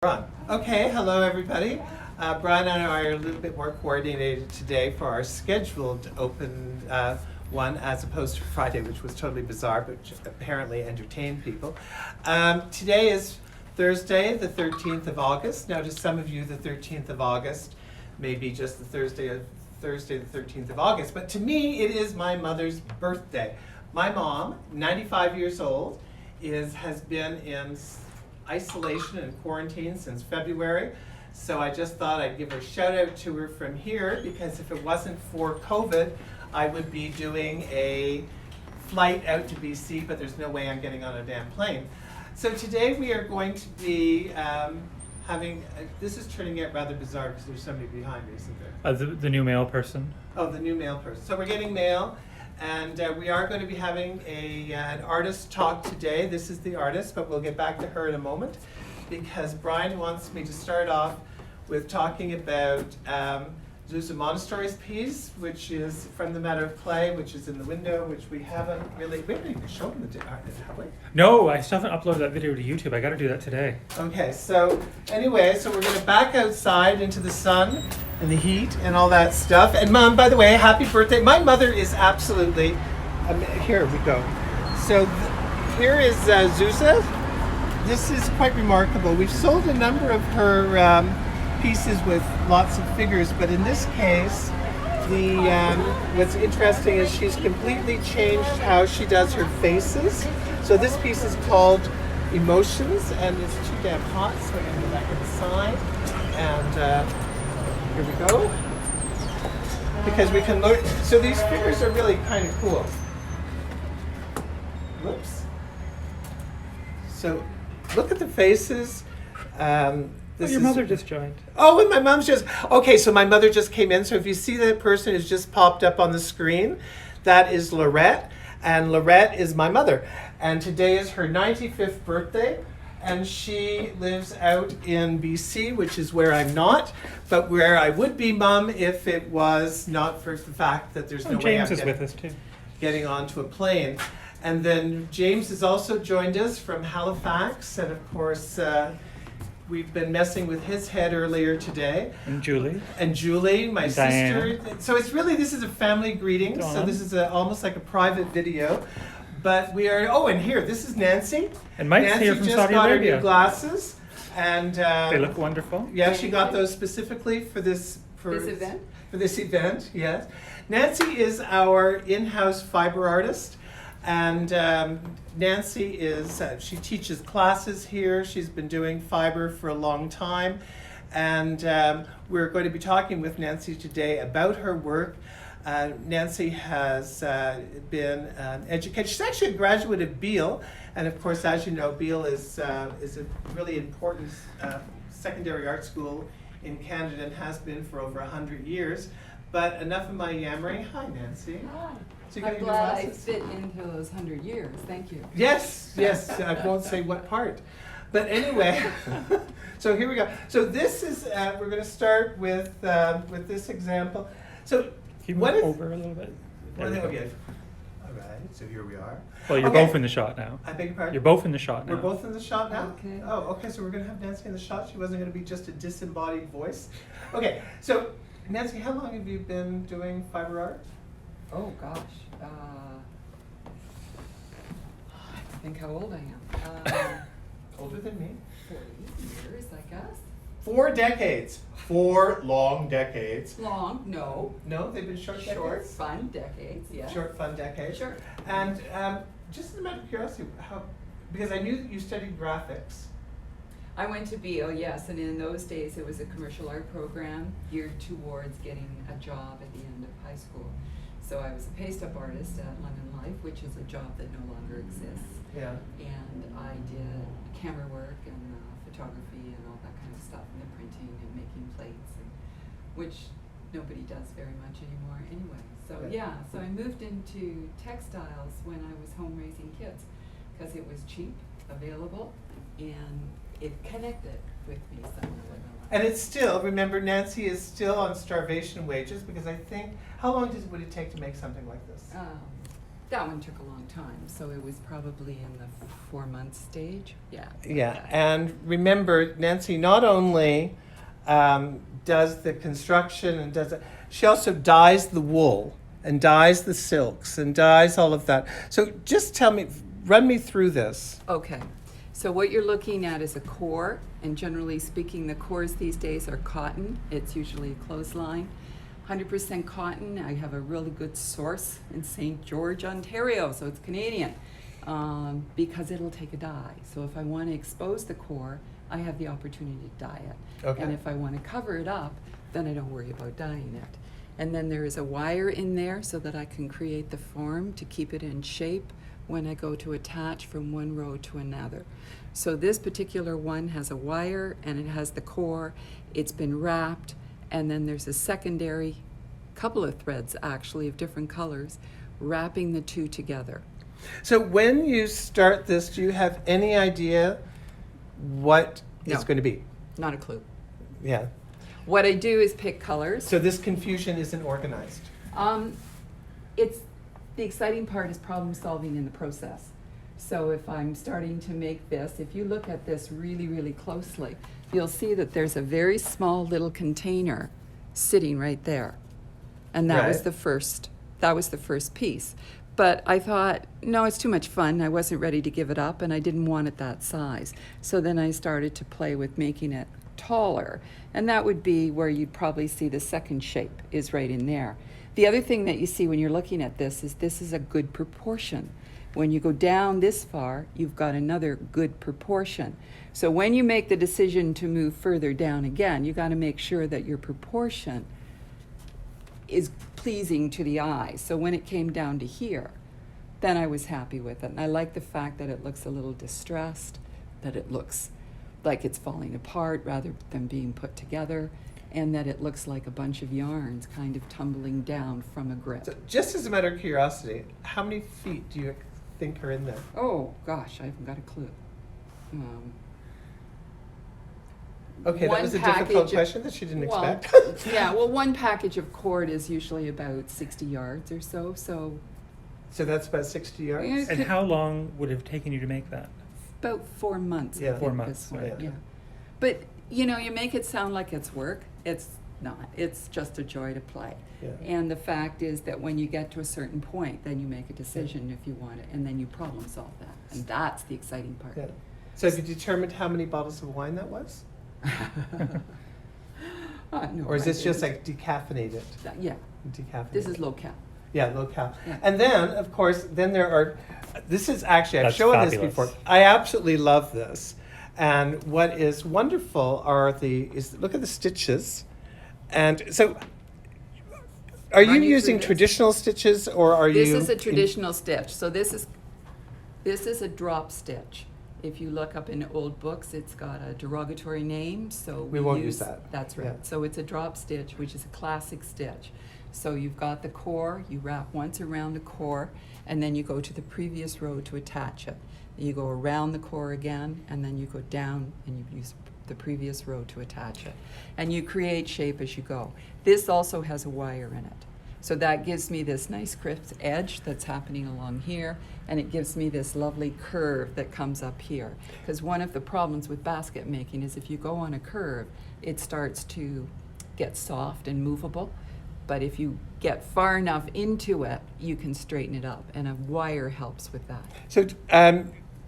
Ron. Okay, hello everybody. Brian and I are a little bit more coordinated today for our scheduled open one as opposed to Friday, which was totally bizarre, but apparently entertained people. Today is Thursday, the 13th of August. Now to some of you, the 13th of August may be just the Thursday the 13th of August, but to me it is my mother's birthday. My mom, 95 years old, has been in isolation and quarantine since February. So I just thought I'd give a shout out to her from here, because if it wasn't for COVID, I would be doing a flight out to BC, but there's no way I'm getting on a damn plane. So today we are going to be this is turning out rather bizarre because there's somebody behind me, isn't there? The new mail person. Oh, the new mail person. So we're getting mail. And we are going to be having an artist talk today. This is the artist, but we'll get back to her in a moment, because Brian wants me to start off with talking about Zusa Montessori's piece, which is From the Matter of Clay, which is in the window, which we haven't even shown the artist, have we? No, I still haven't uploaded that video to YouTube. I got to do that today. Okay, so anyway, we're going to back outside into the sun and the heat and all that stuff. And Mom, by the way, happy birthday. My mother is absolutely, here we go. So here is Zusa. This is quite remarkable. We've sold a number of her pieces with lots of figures, but in this case, what's interesting is she's completely changed how she does her faces. So this piece is called Emotions, and it's too damn hot, so I'm going to go back inside. And here we go. Because we can look, so these figures are really kind of cool. Whoops. So look at the faces. Your mother just joined. Oh, and my mom's just, okay, so my mother just came in. So if you see that person who's just popped up on the screen, that is Lorette. And Lorette is my mother. And today is her 95th birthday. And she lives out in BC, which is where I'm not, but where I would be, Mom, if it was not for the fact that there's no way I'm James is with us too. Getting onto a plane. And then James has also joined us from Halifax. And of course, we've been messing with his head earlier today. And Julie. And Julie, my sister. Diana. So it's really, this is a family greeting. Dawn. So this is almost like a private video. But we are, and here, this is Nancy. And Mike's Nancy here from just Saudi got her Arabia. new glasses. And They look wonderful. yeah, she got those specifically for this event? For this event, yes. Nancy is our in-house fiber artist. And Nancy is, she teaches classes here. She's been doing fiber for a long time. And we're going to be talking with Nancy today about her work. Nancy has been educated. She's actually a graduate of Beale. And of course, as you know, Beale is a really important secondary art school in Canada and has been for over 100 years. But enough of my yammering. Hi, Nancy. Hi. So you I'm got your glad I glasses? fit into those 100 years. Thank you. Yes, I won't say what part. But anyway, so here we go. So this is, we're going to start with this example. So Can you what move is, over a little bit? There we go. okay. All right, so here we are. Well, you're Okay. both in the shot now. I beg your pardon? You're both in the shot now. We're both in the shot now? Okay. Oh, okay, so we're going to have Nancy in the shot. She wasn't going to be just a disembodied voice. Okay, so Nancy, how long have you been doing fiber art? Oh gosh. I think how old I am. Older than me. 40 years, I guess. 4 decades. 4 long decades. Long? No. No, they've been short decades? Fun decades, yeah. Short, fun decades. Sure. And just as a matter of curiosity, because I knew that you studied graphics. I went to Beale, yes, and in those days it was a commercial art program geared towards getting a job at the end of high school. So I was a paste-up artist at London Life, which is a job that no longer exists. Yeah. And I did camera work and photography and all that kind of stuff, and the printing and making plates, which nobody does very much anymore anyway. So yeah, so I moved into textiles when I was home raising kids, because it was cheap, available, and it connected with me somehow. And it's still, remember, Nancy is still on starvation wages, because I think, how long would it take to make something like this? That one took a long time, so it was probably in the 4-month stage. Yeah. Yeah, and remember, Nancy not only does the construction and does it, she also dyes the wool and dyes the silks and dyes all of that. So just tell me, run me through this. Okay. So what you're looking at is a core, and generally speaking, the cores these days are cotton. It's usually a clothesline. 100% cotton. I have a really good source in St. George, Ontario, so it's Canadian, because it'll take a dye. So if I want to expose the core, I have the opportunity to dye it. Okay. And if I want to cover it up, then I don't worry about dyeing it. And then there is a wire in there so that I can create the form to keep it in shape when I go to attach from one row to another. So this particular one has a wire and it has the core. It's been wrapped, and then there's a secondary couple of threads actually of different colors wrapping the two together. So when you start this, do you have any idea what it's No. going to be? Not a clue. Yeah. What I do is pick colors. So this confusion isn't organized. It's the exciting part is problem solving in the process. So if I'm starting to make this, if you look at this really, really closely, you'll see that there's a very small little container sitting right there. And that was Right. that was the first piece. But I thought, no, it's too much fun. I wasn't ready to give it up, and I didn't want it that size. So then I started to play with making it taller. And that would be where you'd probably see the second shape is right in there. The other thing that you see when you're looking at this is a good proportion. When you go down this far, you've got another good proportion. So when you make the decision to move further down again, you got to make sure that your proportion is pleasing to the eye. So when it came down to here, then I was happy with it. And I like the fact that it looks a little distressed, that it looks like it's falling apart rather than being put together, and that it looks like a bunch of yarns kind of tumbling down from a grip. So just as a matter of curiosity, how many feet do you think are in there? Oh gosh, I haven't got a clue. Okay, that One was a package difficult of- question that she didn't well, expect. yeah, well, one package of cord is usually about 60 yards or so. So So that's about 60 yards? Yeah. And how long would it have taken you to make that? about 4 months. Yeah. I 4 think, months, this one, right. yeah. But you know, you make it sound like it's work. It's not. It's just a joy to play. Yeah. And the fact is that when you get to a certain point, then you make a decision if you want it, and then you problem solve that, and that's the exciting part. Yeah. So have you determined how many bottles of wine that was? No, Or is this right, just it like decaffeinated? yeah, Decaffeinated. this is low cal. Yeah, low cal. Yeah. And then, of course, then there are, this is actually, I've That's shown this fabulous. before. I absolutely love this. And what is wonderful are look at the stitches. And so, are you Run you using through this. traditional stitches or are This you? is a traditional stitch. So this is a drop stitch. If you look up in old books, it's got a derogatory name, so We won't use that. That's right. Yeah. So it's a drop stitch, which is a classic stitch. So you've got the core, you wrap once around the core, and then you go to the previous row to attach it. You go around the core again, and then you go down and you use the previous row to attach it. And you create shape as you go. This also has a wire in it. So that gives me this nice crisp edge that's happening along here, and it gives me this lovely curve that comes up here. Because one of the problems with basket making is if you go on a curve, it starts to get soft and movable. But if you get far enough into it, you can straighten it up, and a wire helps with that. So,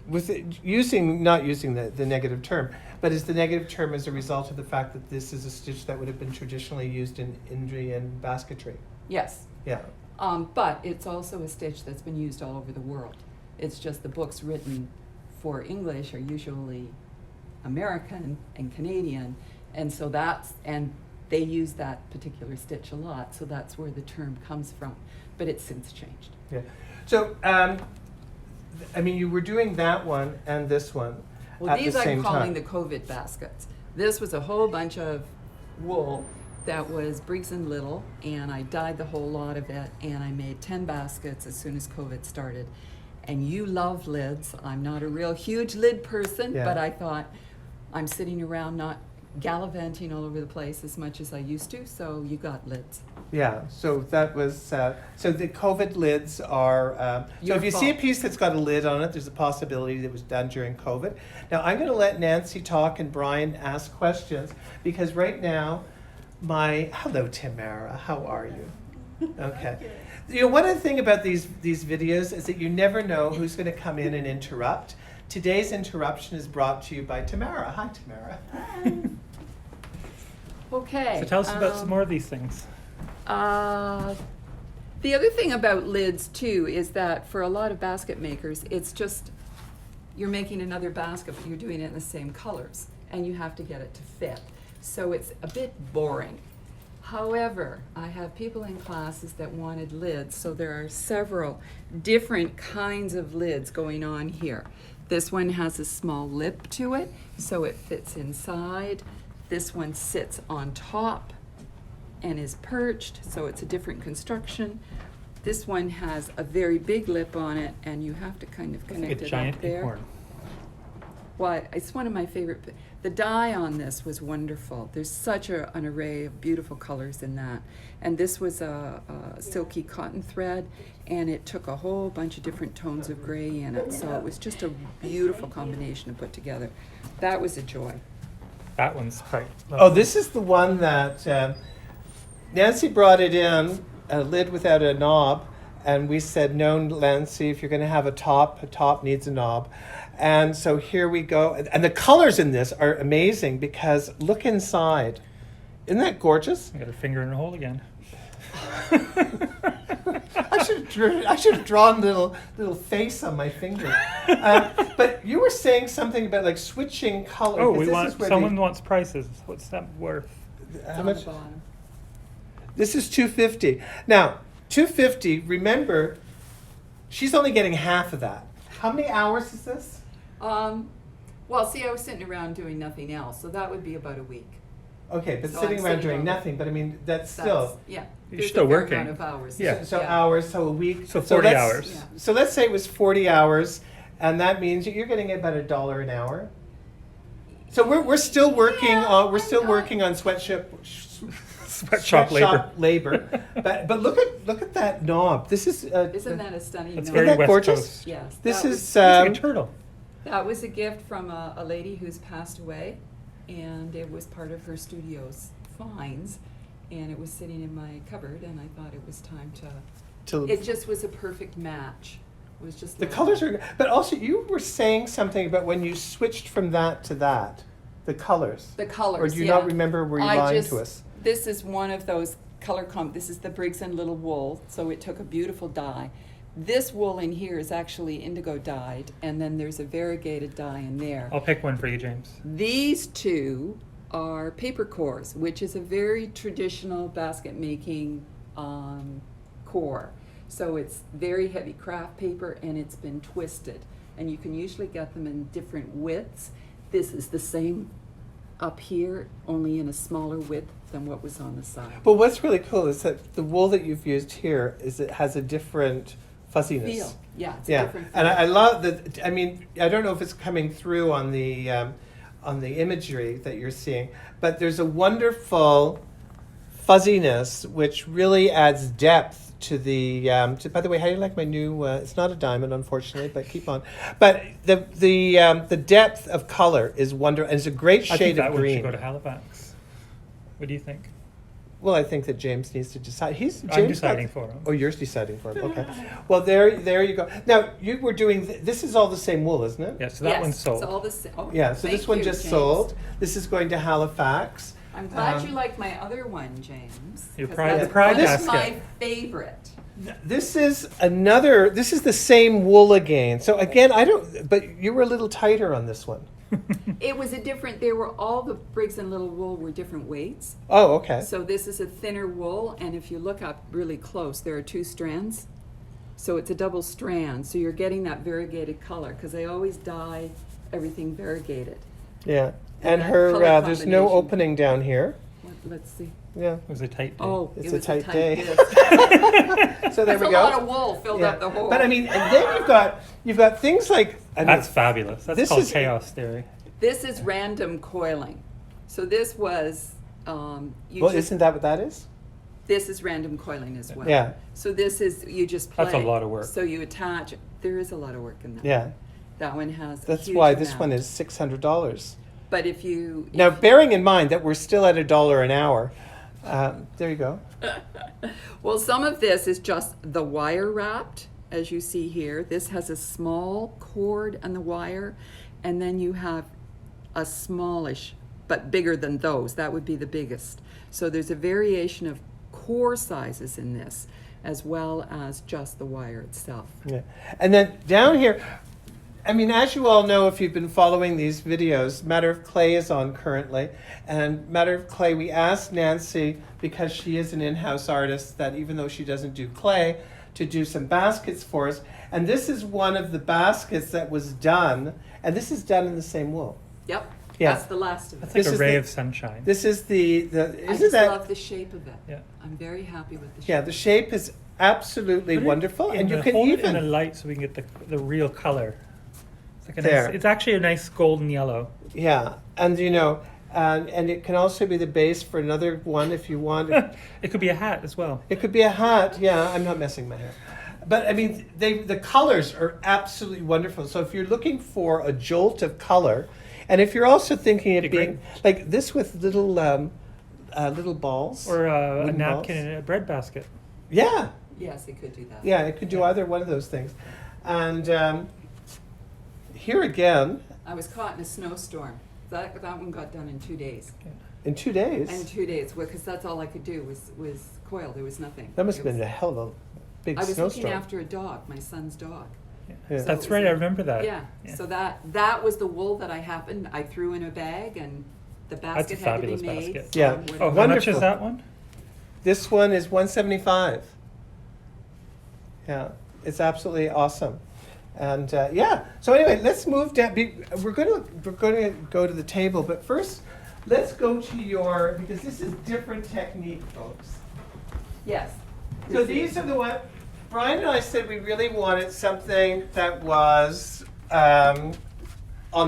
with not using the negative term, but is the negative term as a result of the fact that this is a stitch that would have been traditionally used in Indian basketry? Yes, Yeah. but it's also a stitch that's been used all over the world. It's just the books written for English are usually American and Canadian, and so and they use that particular stitch a lot, so that's where the term comes from. But it's since changed. Yeah. So, I mean, you were doing that one and this one Well, at these the same I'm calling time. the COVID baskets. This was a whole bunch of wool that was Briggs & Little, and I dyed the whole lot of it, and I made 10 baskets as soon as COVID started. And you love lids. I'm not a real huge lid person, Yeah. but I thought I'm sitting around not gallivanting all over the place as much as I used to, so you got lids. Yeah, so that was, so the COVID lids are, so Your if you see a fault. piece that's got a lid on it, there's a possibility that it was done during COVID. Now, I'm gonna let Nancy talk and Brian ask questions, because right now, hello Tamara, how are you? Okay. You know, one other thing about these videos is that you never know who's gonna come in and interrupt. Today's interruption is brought to you by Tamara. Hi, Tamara. Okay. So tell us about some more of these things. The other thing about lids too is that for a lot of basket makers, it's just you're making another basket, but you're doing it in the same colors, and you have to get it to fit. So it's a bit boring. However, I have people in classes that wanted lids, so there are several different kinds of lids going on here. This one has a small lip to it, so it fits inside. This one sits on top and is perched, so it's a different construction. This one has a very big lip on it, and you have to kind of It's like connect a it giant up there. acorn. Well, it's one of my favorite. The dye on this was wonderful. There's such an array of beautiful colors in that. And this was a silky cotton thread, and it took a whole bunch of different tones of gray in it. So it was just a beautiful combination to put together. That was a joy. That one's quite Oh, this is the one that Nancy brought it in, a lid without a knob, and we said, no, Nancy, if you're going to have a top needs a knob. And so here we go. And the colors in this are amazing because look inside. Isn't that gorgeous? I got her finger in a hole again. I should have drawn a little face on my finger. But you were saying something about like switching color. Oh, 'cause we this want is where someone wants prices. What's that worth? It's how on much? the bottom. This is $250. Now, $250. Remember, she's only getting half of that. How many hours is this? Well, see, I was sitting around doing nothing else, so that would be about a week. Okay, but So sitting I'm around sitting doing on- nothing. But I mean, that's That's, still. yeah. You're There's still a fair working. amount of hours. Yeah. So yeah. hours, so a week. So 40 let's- hours. Yeah. So let's say it was 40 hours, and that means you're getting about $1 an hour. So we're still working on working on sweatshop Sweatshop labor. but look at that knob. This is Isn't that a stunning That's note? very that West gorgeous? Coast. Yes. this that is was, Looks like a turtle. that was a gift from a lady who's passed away, and it was part of her studio's finds, and it was sitting in my cupboard, and I thought it was time to It just was a perfect match. It was just the lovely. colors are. But also you were saying something about when you switched from that to that, the colors. The colors. Or do you yeah. not remember? Were you lying to us? This is one of those color this is the Briggs and Little wool, so it took a beautiful dye. This wool in here is actually indigo dyed, and then there's a variegated dye in there. I'll pick one for you, James. These two are paper cores, which is a very traditional basket making core. So it's very heavy craft paper, and it's been twisted, and you can usually get them in different widths. This is the same up here, only in a smaller width than what was on the side. But what's really cool is that the wool that you've used here it has a different fuzziness. Feel, yeah, it's a Yeah, different feel. and I love that. I mean, I don't know if it's coming through on the imagery that you're seeing, but there's a wonderful fuzziness which really adds depth to the. By the way, how do you like my new? It's not a diamond, unfortunately, but keep on. But the depth of color is wonderful, and it's a great I think shade that of one green. should go to Halifax. What do you think? Well, I think that James needs to decide. James I'm deciding got- for him. Oh, you're deciding for him. Okay. Well, there you go. Now you were doing. This is all the same wool, isn't it? Yeah, so that Yes, one's sold. It's all the same. Oh, Yeah. So thank this one you, just James. sold. This is going to Halifax. I'm glad Um, you like my other one, James. Your 'cause pride- that's the pride that's basket. my favorite. This is another. This is the same wool again. So again, I don't. But you were a little tighter on this one. It was a different. They were all the Briggs and Little wool were different weights. Oh, okay. So this is a thinner wool, and if you look up really close, there are two strands. So it's a double strand. So you're getting that variegated color because they always dye everything variegated. Yeah. And that her. color There's no combination. opening down here. Let's see. Yeah. It was a tight day. Oh, It's it a was tight day. Yes. So there That's we a go. lot of wool filled up the hole. But I mean, and then you've got things like. I mean, That's fabulous. That's This called is- chaos theory. This is random coiling. So this was, Isn't that what that is? this is random coiling as well. Yeah. So this is, you just play. That's a lot of work. So you attach, there is a lot of work in that. Yeah. That one has a That's huge why this amount. one is $600. But if you. Now, bearing in mind that we're still at $1 an hour, there you go. Well, some of this is just the wire wrapped, as you see here. This has a small cord and the wire, and then you have a smallish, but bigger than those. That would be the biggest. So there's a variation of core sizes in this, as well as just the wire itself. Yeah. And then down here, I mean, as you all know, if you've been following these videos, Matter of Clay is on currently. And Matter of Clay, we asked Nancy, because she is an in-house artist, that even though she doesn't do clay, to do some baskets for us. And this is one of the baskets that was done, and this is done in the same wool. Yep. Yeah. That's the last of That's it. like This a is ray the- of sunshine. This is the I isn't just that, love the shape of it. Yeah. I'm very happy with the shape. yeah, the shape is absolutely Put it wonderful. in And you the- can hold it in the even, light so we can get the real color. It's like a There. nice, it's actually a nice golden yellow. yeah, and you know, and it can also be the base for another one if you want. It could be a hat as well. It could be a hat. Yeah, I'm not messing my hair. But I mean, the colors are absolutely wonderful. So if you're looking for a jolt of color, and if you're also thinking of Be being like this with little little balls Or a wooden napkin balls. in a bread basket. Yeah, Yes, it could do that. yeah, it could do either one of those things. And here again, I was caught in a snowstorm. That one got done in 2 days. in 2 days, In 2 days, because that's all I could do was coil. There was nothing. that must have It been a was- hell of a big I was snowstorm. looking after a dog, my son's dog. Yeah. Yeah. So That's it was right, I a- remember that. Yeah. So that was the wool that I threw in a bag, and the basket a had to be fabulous made. basket. Yeah. from Oh, whatever- how much Wonderful. is that one? This one is $175. Yeah, it's absolutely awesome. And yeah, so anyway, let's move down. We're going to go to the table, but first, let's go to your, because this is different technique, folks. Yes. So these are the one. Brian and I said we really wanted something that was on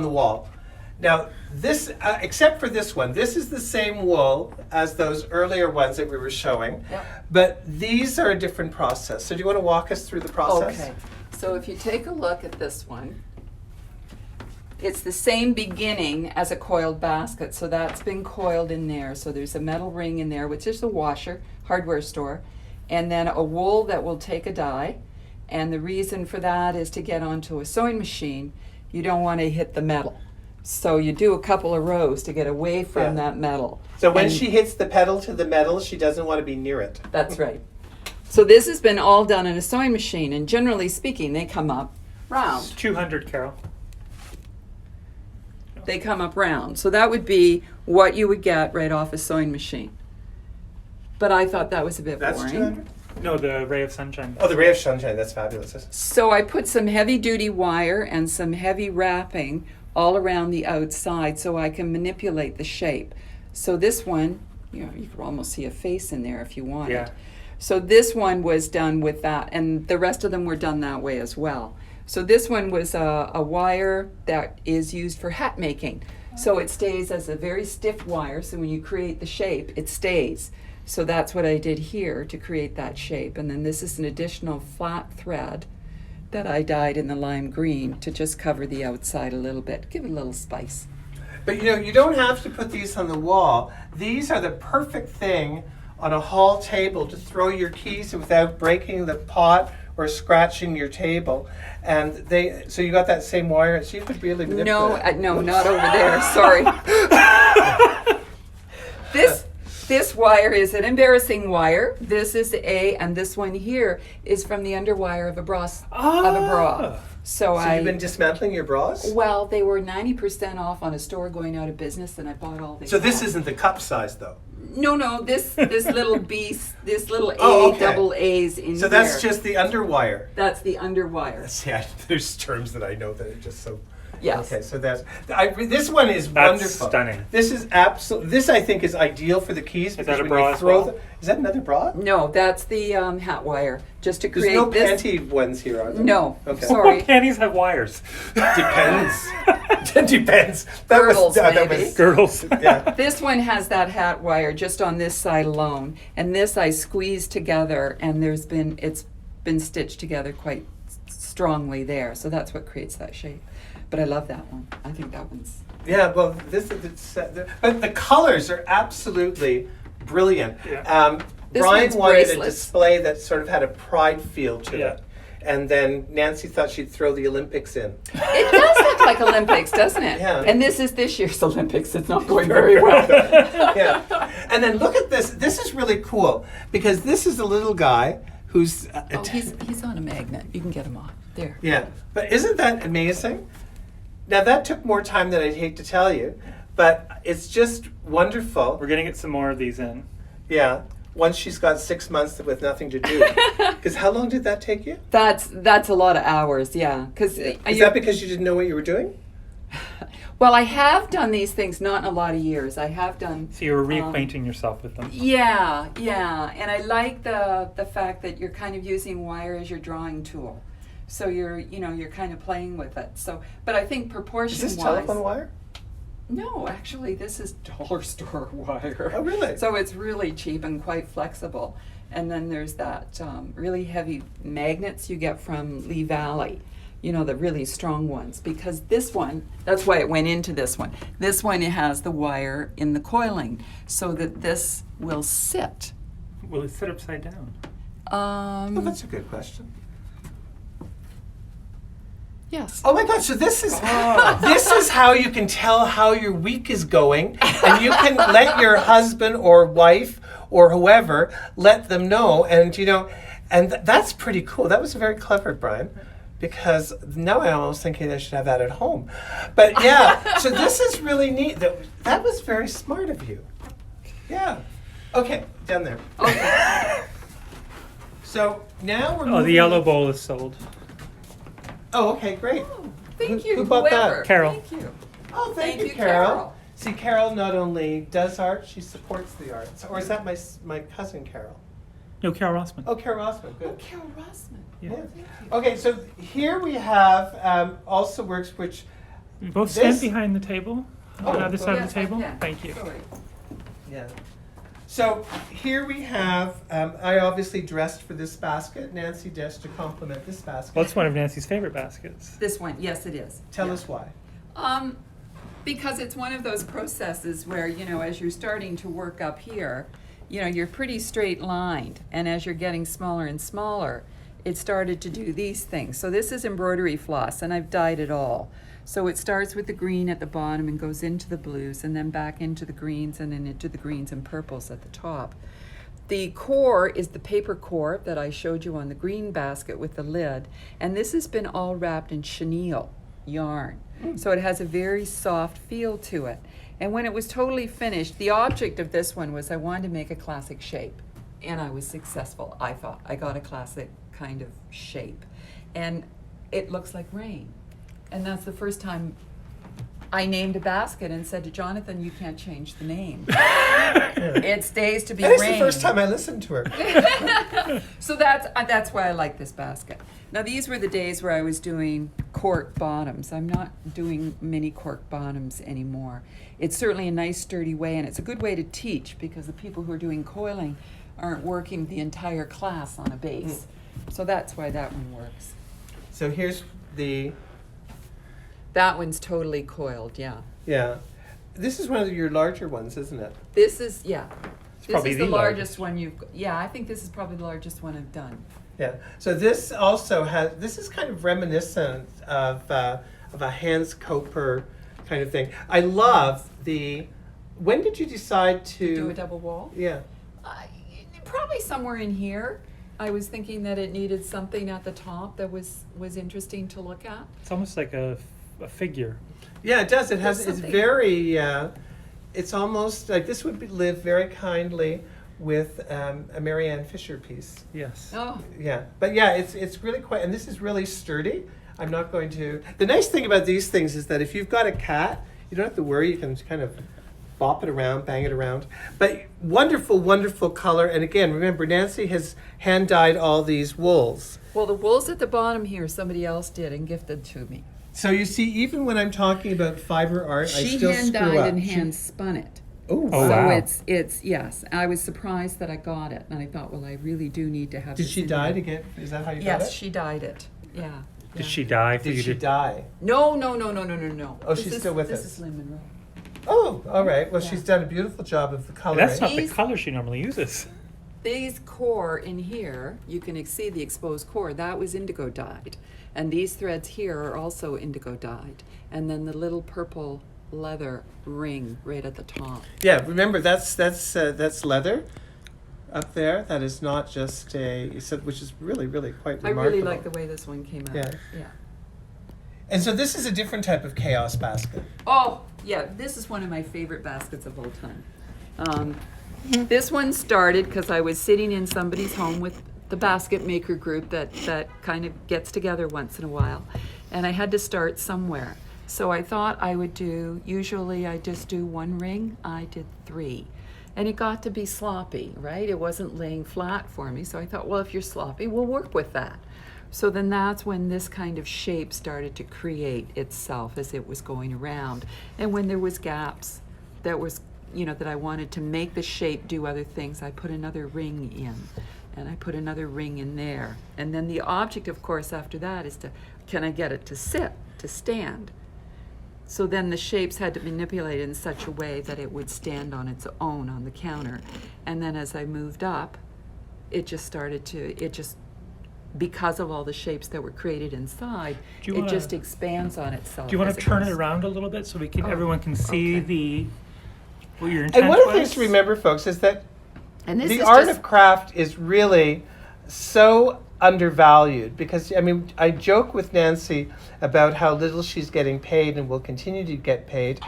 the wall. Now, this, except for this one, this is the same wool as those earlier ones that we were showing, Yep. but these are a different process. So do you want to walk us through the process? Okay. So if you take a look at this one, it's the same beginning as a coiled basket. So that's been coiled in there. So there's a metal ring in there, which is a washer, hardware store, and then a wool that will take a dye. And the reason for that is to get onto a sewing machine, you don't want to hit the metal. So you do a couple of rows to get away from Yeah. that metal. So when And- she hits the pedal to the metal, she doesn't want to be near it. That's right. So this has been all done in a sewing machine, and generally speaking, they come up round. It's 200, Carol. They come up round. So that would be what you would get right off a sewing machine. But I thought that was a bit That's boring. 200? No, the ray of sunshine. Oh, the ray of sunshine, that's fabulous. So I put some heavy duty wire and some heavy wrapping all around the outside so I can manipulate the shape. So this one, you could almost see a face in there if you wanted. Yeah. So this one was done with that, and the rest of them were done that way as well. So this one was a wire that is used for hat making. So it stays as a very stiff wire, so when you create the shape, it stays. So that's what I did here to create that shape. And then this is an additional flat thread that I dyed in the lime green to just cover the outside a little bit, give it a little spice. But you know, you don't have to put these on the wall. These are the perfect thing on a hall table to throw your keys in without breaking the pot or scratching your table. And so you got that same wire, so you could really manipulate No, it. no, not over there, sorry. This wire is an embarrassing wire. This is and this one here is from the underwire of a bra. Ah. So You've been dismantling your bras? well, they were 90% off on a store going out of business, and I bought all these. So this isn't the cup size though. No, this little this little Oh, A, okay. double A's in So that's there. just the underwire. That's the underwire. See, there's terms that I know that are just so Yes. Okay, so this one is That's wonderful. stunning. This is absolute. This I think is ideal for the keys. Is because that a when bra you as throw well? the- Is that another bra? No, that's the hat wire, just to There's create no this. panty ones here, are there? No, Okay. sorry. Panties have wires. Depends. Depends. Girdles, that maybe. was Girdles. yeah. This one has that hat wire just on this side alone, and this I squeezed together, and it's been stitched together quite strongly there, so that's what creates that shape. But I love that one. I think that one's Yeah, well, but the colors are absolutely brilliant. Yeah. This Brian one's wanted a bracelets. display that sort of had a pride feel to Yeah. it. And then Nancy thought she'd throw the Olympics in. It does look like Olympics, doesn't it? Yeah. And this is this year's Olympics. It's not going very well. Yeah. And then look at this. This is really cool because this is a little guy who's. Oh, he's on a magnet. You can get him off. There. Yeah. But isn't that amazing? Now, that took more time than I'd hate to tell you, but it's just wonderful. We're gonna get some more of these in. Yeah. Once she's got 6 months with nothing to do. Because how long did that take you? That's a lot of hours, yeah. Because Is that because you didn't know what you were doing? well, I have done these things not in a lot of years. I have done. So you were reacquainting yourself with them. Yeah, and I like the fact that you're kind of using wire as your drawing tool. So you're kind of playing with it. So, but I think proportion Is this wise. telephone wire? No, actually, this is dollar store wire. Oh, really? So it's really cheap and quite flexible. And then there's that really heavy magnets you get from Lee Valley, the really strong ones. Because this one, that's why it went into this one. This one, it has the wire in the coiling so that this will sit. Will it sit upside down? Oh, that's a good question. Yes. Oh my God! So this is how you can tell how your week is going, and you can let your husband or wife or whoever let them know, and that's pretty cool. That was very clever, Brian, because now I'm almost thinking I should have that at home. But yeah, so this is really neat. That was very smart of you. Yeah. Okay, down there. Okay. So now we're. Oh, moving- the yellow bowl is sold. Oh, okay, great. Oh, thank you. Who bought that? whoever. Carol. Thank you. Oh, thank Thank you, you, Carol. Carol. See, Carol not only does art, she supports the arts. Or is that my cousin Carol? No, Carol Rossman. Oh, Carol Rossman, Oh, good. Carol Rossman. Yeah. Yeah. Thank you. Okay, so here we have also works which, You both This- stand behind the table Oh, on the other side Yes, of the table. I can. Thank you. Sorry. yeah. So here we have, I obviously dressed for this basket. Nancy dressed to complement this basket. Well, it's one of Nancy's favorite baskets. This one, yes, it is. Tell Yeah. us why. Because it's one of those processes where, as you're starting to work up here, you're pretty straight lined. And as you're getting smaller and smaller, it started to do these things. So this is embroidery floss, and I've dyed it all. So it starts with the green at the bottom and goes into the blues and then back into the greens and then into the greens and purples at the top. The core is the paper core that I showed you on the green basket with the lid. And this has been all wrapped in chenille yarn. So it has a very soft feel to it. And when it was totally finished, the object of this one was I wanted to make a classic shape. And I was successful, I thought. I got a classic kind of shape. And it looks like rain. And that's the first time I named a basket and said to Jonathan, you can't change the name. It stays to be That is rain. the first time I listened to her. So that's why I like this basket. Now these were the days where I was doing cork bottoms. I'm not doing mini cork bottoms anymore. It's certainly a nice sturdy way, and it's a good way to teach because the people who are doing coiling aren't working the entire class on a base. So that's why that one works. So here's That one's totally coiled, yeah. yeah. This is one of your larger ones, isn't it? This is, yeah. This probably is the the largest one yeah, I think this is probably the largest one I've done. Yeah. So this also this is kind of reminiscent of a Hans Koper kind of thing. I love when did you decide to Do a double wall? Yeah. Probably somewhere in here. I was thinking that it needed something at the top that was interesting to look at. It's almost like a figure. Yeah, it does. It's something. very, it's almost like this would live very kindly with a Marianne Fisher piece. Yes. Oh, Yeah, but yeah, it's really quite, and this is really sturdy. I'm not going to. The nice thing about these things is that if you've got a cat, you don't have to worry. You can kind of bop it around, bang it around. But wonderful, wonderful color. And again, remember, Nancy has hand dyed all these wools. Well, the wools at the bottom here, somebody else did and gifted to me. So you see, even when I'm talking about fiber art, I She still hand screw dyed up. and hand spun it. Oh, Oh, So wow. it's yes. I was surprised that I got it, and I thought, well, I really do need to have. Did this she in dye here. to get? Is that how you got Yes, it? she dyed it. Yeah. Did yeah. she die for Did you she to? dye? No. Oh, she's still with this us. This is Lynn Monroe. Oh, all right. Well, Yeah. she's done a beautiful job of the coloring. That's not the These- color she normally uses. These core in here, you can see the exposed core. That was indigo dyed, and these threads here are also indigo dyed. And then the little purple leather ring right at the top. Yeah, remember that's leather up there. That is not just which is really, really quite I remarkable. really like the way this one came out. Yeah. Yeah. And so this is a different type of chaos basket. Oh, yeah, this is one of my favorite baskets of all time. This one started because I was sitting in somebody's home with the basket maker group that kind of gets together once in a while. And I had to start somewhere. So I thought I would usually I just do one ring, I did 3. And it got to be sloppy, right? It wasn't laying flat for me. So I thought, well, if you're sloppy, we'll work with that. So then that's when this kind of shape started to create itself as it was going around. And when there was gaps that was, that I wanted to make the shape do other things, I put another ring in. And I put another ring in there. And then the object, of course, after that is can I get it to sit, to stand? So then the shapes had to be manipulated in such a way that it would stand on its own on the counter. And then as I moved up, it just because of all the shapes that were created inside, Do you it wanna- just expands on itself. Do you want as to turn it goes. around a little bit so Oh, everyone can see okay. what your intent And one of the was? things to remember, folks, is that And this the is art just, of craft is really so undervalued because, I joke with Nancy about how little she's getting paid and will continue to get paid.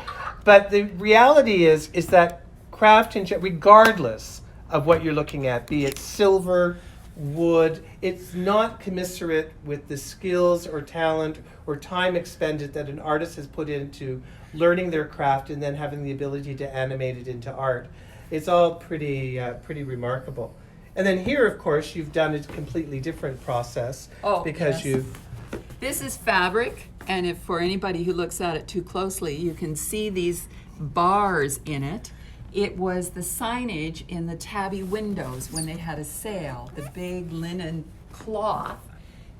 But the reality is that craft, regardless of what you're looking at, be it silver, wood, it's not commensurate with the skills or talent or time expended that an artist has put into learning their craft and then having the ability to animate it into art. It's all pretty remarkable. And then here, of course, you've done a completely different process because yes. This is fabric, and if for anybody who looks at it too closely, you can see these bars in it. It was the signage in the tabby windows when they had a sale, the big linen cloth.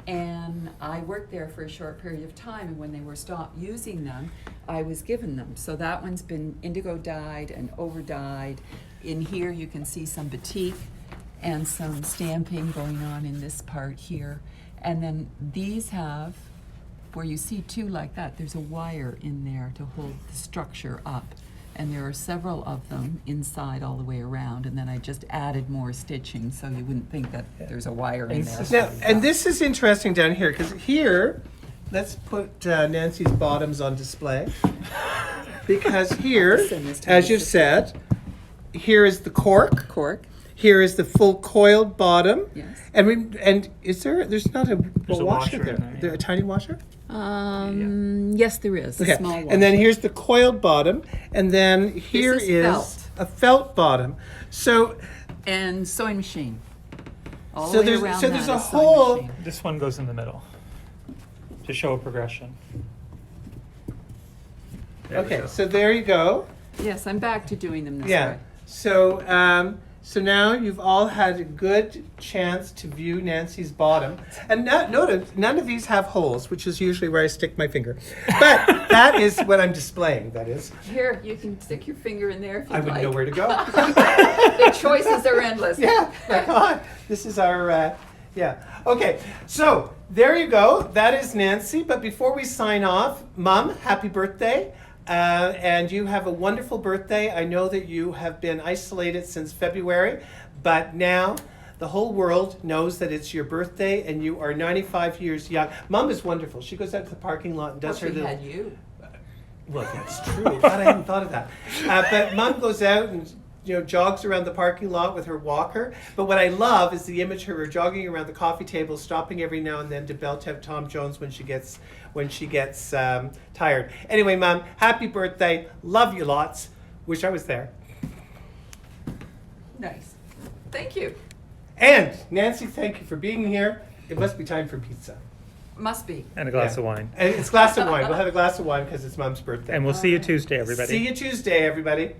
And I worked there for a short period of time, and when they were stopped using them, I was given them. So that one's been indigo dyed and over dyed. In here you can see some batik and some stamping going on in this part here. And then these have, where you see two like that, there's a wire in there to hold the structure up. And there are several of them inside all the way around, and then I just added more stitching so you wouldn't think that there's a wire in there. now, and this is interesting down here because here, let's put Nancy's bottoms on display because here, as you've said, here is the cork. Here is the full coiled bottom. Yes. And there's not a There's a washer washer there. in there, There yeah. a tiny washer? Yes, there is, a small one. And then here's the coiled bottom, and then here is is felt. a felt bottom. So And sewing machine. All So the way there's- around so that there's a is sewing whole- machine. This one goes in the middle to show a progression. There we okay, go. so there you go. Yes, I'm back to doing them this Yeah. way. So now you've all had a good chance to view Nancy's bottom. And notice, none of these have holes, which is usually where I stick my finger. But that is what I'm displaying, that is. Here, you can stick your finger in there if you I like. wouldn't know where to go. The choices are endless. Yeah, my God. This is our, yeah. Okay, so there you go. That is Nancy. But before we sign off, Mom, happy birthday. And you have a wonderful birthday. I know that you have been isolated since February, but now the whole world knows that it's your birthday and you are 95 years young. Mom is wonderful. She goes out to the parking lot and does her She little... had you. Well, that's true. God, I hadn't thought of that. But Mom goes out and jogs around the parking lot with her walker. But what I love is the image of her jogging around the coffee table, stopping every now and then to belt out Tom Jones when she gets tired. Anyway, Mom, happy birthday. Love you lots. Wish I was there. Nice. Thank you. And Nancy, thank you for being here. It must be time for pizza. Must be. And a glass of wine. And it's a glass of wine. We'll have a glass of wine because it's Mom's birthday. And we'll see you Tuesday, everybody. See you Tuesday, everybody.